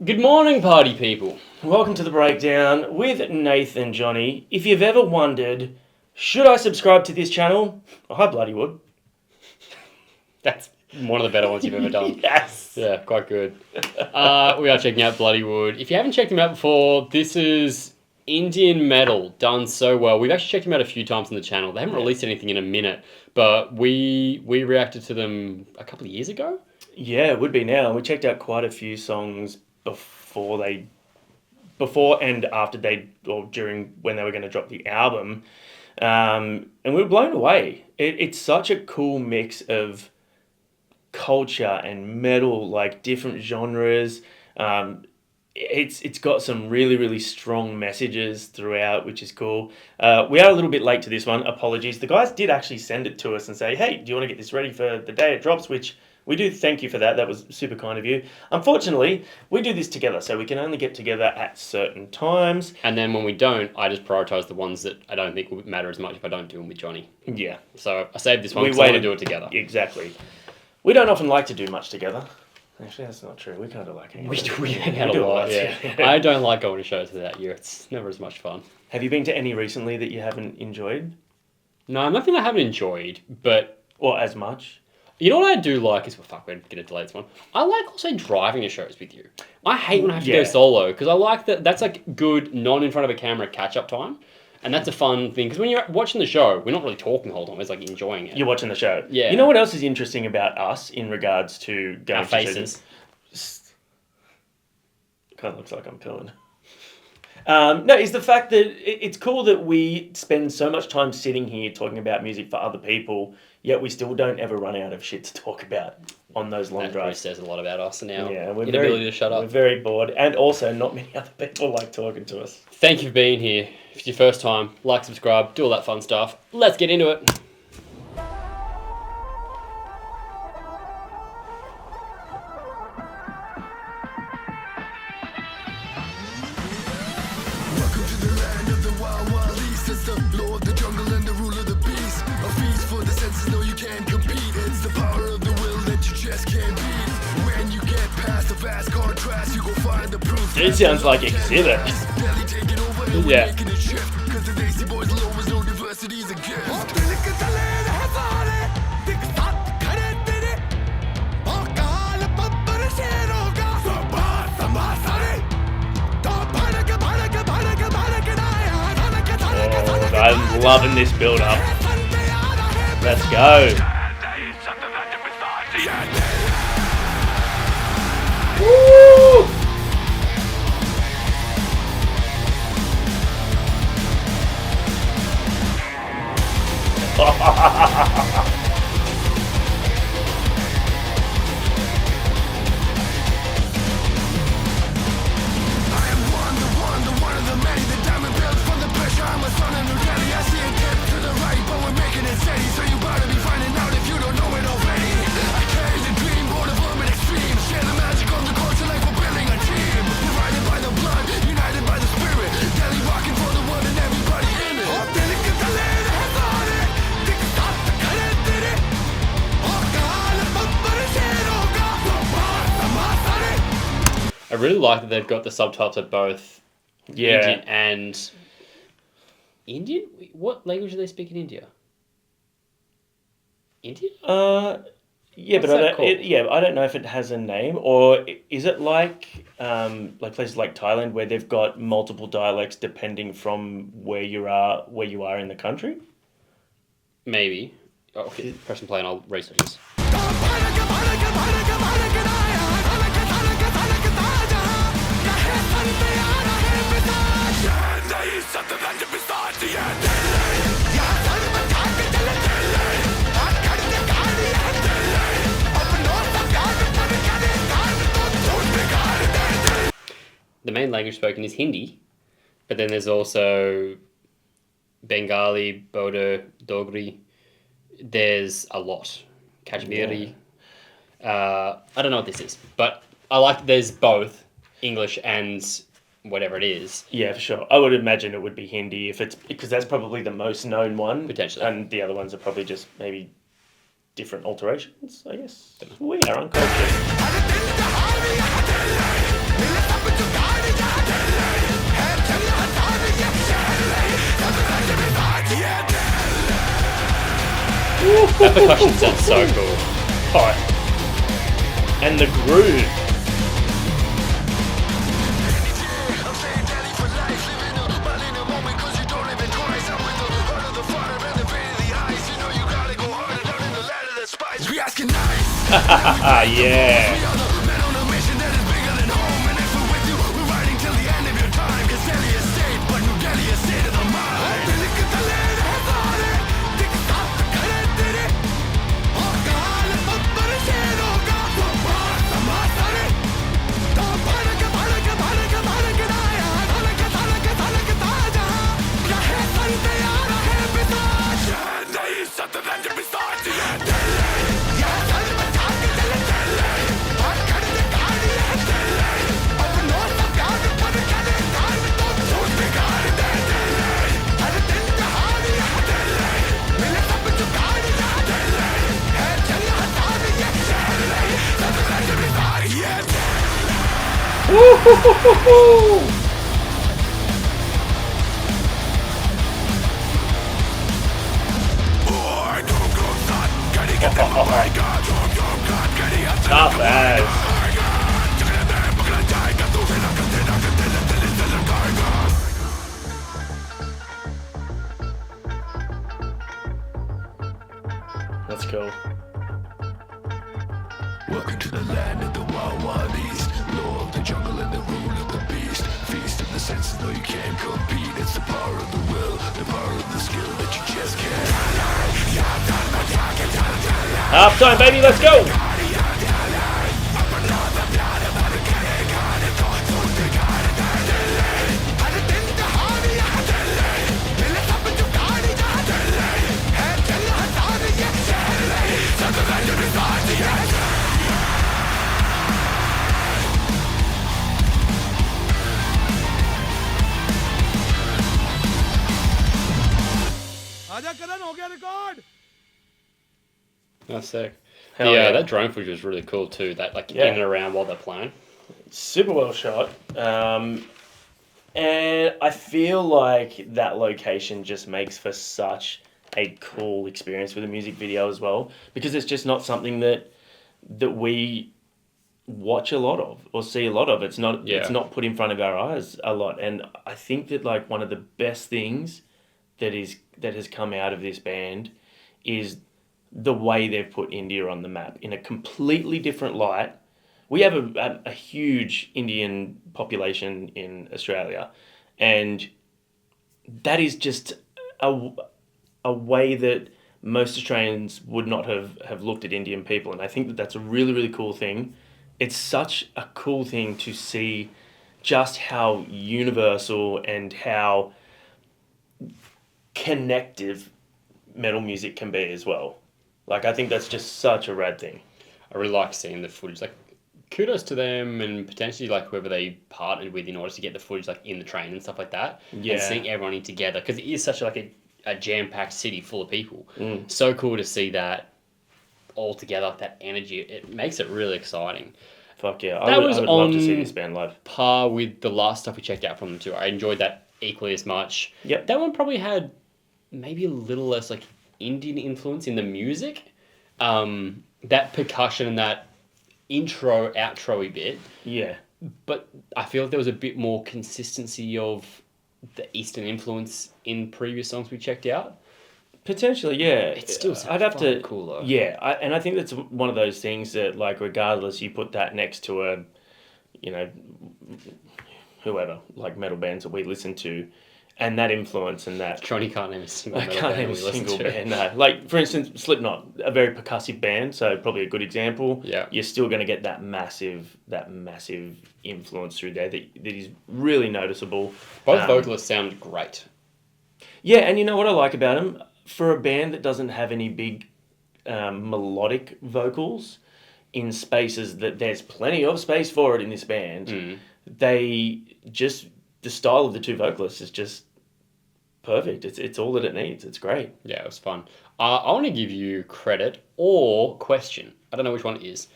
Good morning, party people. Welcome to the breakdown with Nath and Johnny. If you've ever wondered, should I subscribe to this channel? Oh, hi, Bloodywood. That's one of the better ones you've ever done. Yes. Yeah, quite good. We are checking out Bloodywood. If you haven't checked him out before, this is Indian metal done so well. We've actually checked him out a few times on the channel. They haven't released anything in a minute, but we reacted to them a couple of years ago. Yeah, it would be now. We checked out quite a few songs before and after during when they were going to drop the album. And we were blown away. It's such a cool mix of culture and metal, like different genres. It's got some really, really strong messages throughout, which is cool. We are a little bit late to this one. Apologies. The guys did actually send it to us and say, hey, do you want to get this ready for the day it drops? Which we do thank you for that. That was super kind of you. Unfortunately, we do this together, so we can only get together at certain times. And then when we don't, I just prioritise the ones that I don't think will matter as much if I don't do them with Johnny. Yeah. So I saved this one because I want to do it together. Exactly. We don't often like to do much together. Actually, that's not true. We kind of like hanging out. We hang out a lot, yeah. I don't like going to shows without you. It's never as much fun. Have you been to any recently that you haven't enjoyed? No, nothing I haven't enjoyed, but... Or as much? You know what I do like is... Well, fuck, we're going to delay this one. I like also driving to shows with you. I hate when I have to go solo, because I like that... That's like good, non-in-front-of-a-camera catch-up time. And that's a fun thing, because when you're watching the show, we're not really talking the whole time. It's like enjoying it. You're watching the show. Yeah. You know what else is interesting about us in regards to going Our to faces. Kind of looks like I'm pulling. No, is the fact that it's cool that we spend so much time sitting here talking about music for other people, yet we still don't ever run out of shit to talk about on those long drives. That says a lot about us now. Yeah, Inability to shut up. We're very bored, and also not many other people like talking to us. Thank you for being here. If it's your first time, like, subscribe, do all that fun stuff. Let's get into it. Welcome to the land of the wild, wild east. It's the law of the jungle and the rule of the beast. A feast for the senses, no you can't compete. It's the power of the will that you just can't beat. When you get past the vast contrast, you go find the proof. It sounds like Exhibit. Barely taking over and Yeah. we're making a shift. Cause the Daisy Boys law was no diversity is a gift. I'm loving this build up. Let's go. Woo! I really like that they've got the subtitles of both Indian and... Indian? What language do they speak in India? Indian? Yeah, What's but that called? I don't know if it has a name, or is it like places like Thailand where they've got multiple dialects depending from where you are in the country? Maybe. Oh, okay, press and play and I'll research this. The main language spoken is Hindi, but then there's also Bengali, Bodo, Dogri. There's a lot. Kashmiri. I don't know what this is, but I like that there's both English and whatever it is. Yeah, for sure. I would imagine it would be Hindi if it's because that's probably the most known one. Potentially. And the other ones are probably just maybe different alterations, I guess. We are uncultured. That percussion sounds so cool. Oh. And the groove. I'm saying daddy for life, living a ball in a moment, cause you don't live it twice. I'm with the heart of the fire and the pain of the eyes. You know you gotta go harder down in the ladder that spies. We asking nice. Yeah. We are the men on a mission that is bigger than home. And if we're with you, we're riding till the end of your time. Cause Delhi is state, but New Delhi is state of the mind. Woo-hoo-hoo-hoo-hoo. Tough as. That's cool. Welcome to the land of the wild, wild east. Law of the jungle and the rule of the beast. Feast of the senses, though you can't compete. It's the power of the will, the power of the skill that you just can't. Half time, baby, let's go. That's sick. Hell yeah. That drone footage was really cool too. That like Yeah. in and around while they're playing. Super well shot. And I feel like that location just makes for such a cool experience with a music video as well, because it's just not something that we watch a lot of or see a lot of. It's not put in front of our eyes a lot. And I think that like one of the best things that has come out of this band is the way they've put India on the map in a completely different light. We have a huge Indian population in Australia, and that is just a way that most Australians would not have looked at Indian people. And I think that that's a really, really cool thing. It's such a cool thing to see just how universal and how connective metal music can be as well. Like, I think that's just such a rad thing. I really like seeing the footage. Like, kudos to them and potentially like whoever they partnered with in order to get the footage like in the train and stuff like that. Yeah. And seeing everyone in together, because it is such a jam-packed city full of people. So cool to see that all together, that energy. It makes it really exciting. Fuck yeah. That I was would love to see on this band live. Par with the last stuff we checked out from them too. I enjoyed that equally as much. Yep. That one probably had maybe a little less like Indian influence in the music. That percussion and that intro, outro-y bit. Yeah. But I feel like there was a bit more consistency of the Eastern influence in previous songs we checked out. Potentially, yeah. It still sounds I'd have to cool though. Yeah, and I think that's one of those things that, like, regardless, you put that next to a, you know, whoever, like metal bands that we listen to, and that influence and that. Johnny can't name a single I metal can't band name a we listen single to. band. No. Like, for instance, Slipknot, a very percussive band, so probably a good example. Yeah. You're still going to get that massive influence through there that is really noticeable. Both vocalists sound great. Yeah, and you know what I like about them? For a band that doesn't have any big melodic vocals in spaces that there's plenty of space for it in this band, they just, the style of the two vocalists is just perfect. It's all that it needs. It's great. Yeah, it was fun. I want to give you credit or question. I don't know which one it is.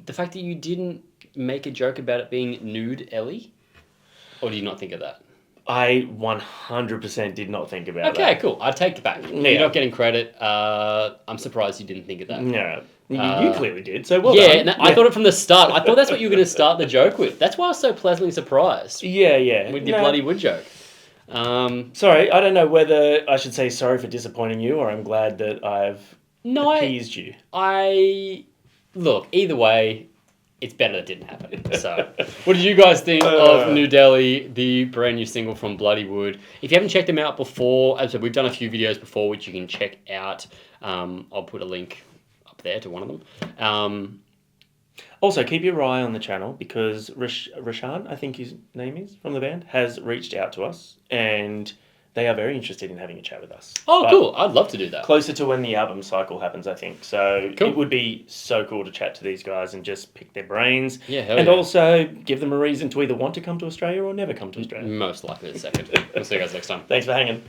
The fact that you didn't make a joke about it being nude Ellie, or do you not think of that? I 100% did not think about Okay, that. cool. I take it back. Yeah. You're not getting credit. I'm surprised you didn't think of that. No, you clearly did. So well Yeah, done. no, I thought it from the start. I thought that's what you were going to start the joke with. That's why I was so pleasantly surprised Yeah. with your No, bloody wood joke. Sorry, I don't know whether I should say sorry for disappointing you, or I'm glad that I've No, appeased you. Look, either way, it's better that it didn't happen. So, what did you guys think of New Delhi, the brand new single from Bloodywood? If you haven't checked them out before, as I said, we've done a few videos before, which you can check out. I'll put a link up there to one of them. Also, keep your eye on the channel because Rashan, I think his name is, from the band, has reached out to us and they are very interested in having a chat with us. Oh, But cool. I'd love to do that. closer to when the album cycle happens, I think. So Cool. it would be so cool to chat to these guys and just pick their brains. Yeah, hell and yeah. also give them a reason to either want to come to Australia or never come to Australia. Most likely the second. We'll see you guys next time. Thanks for hanging.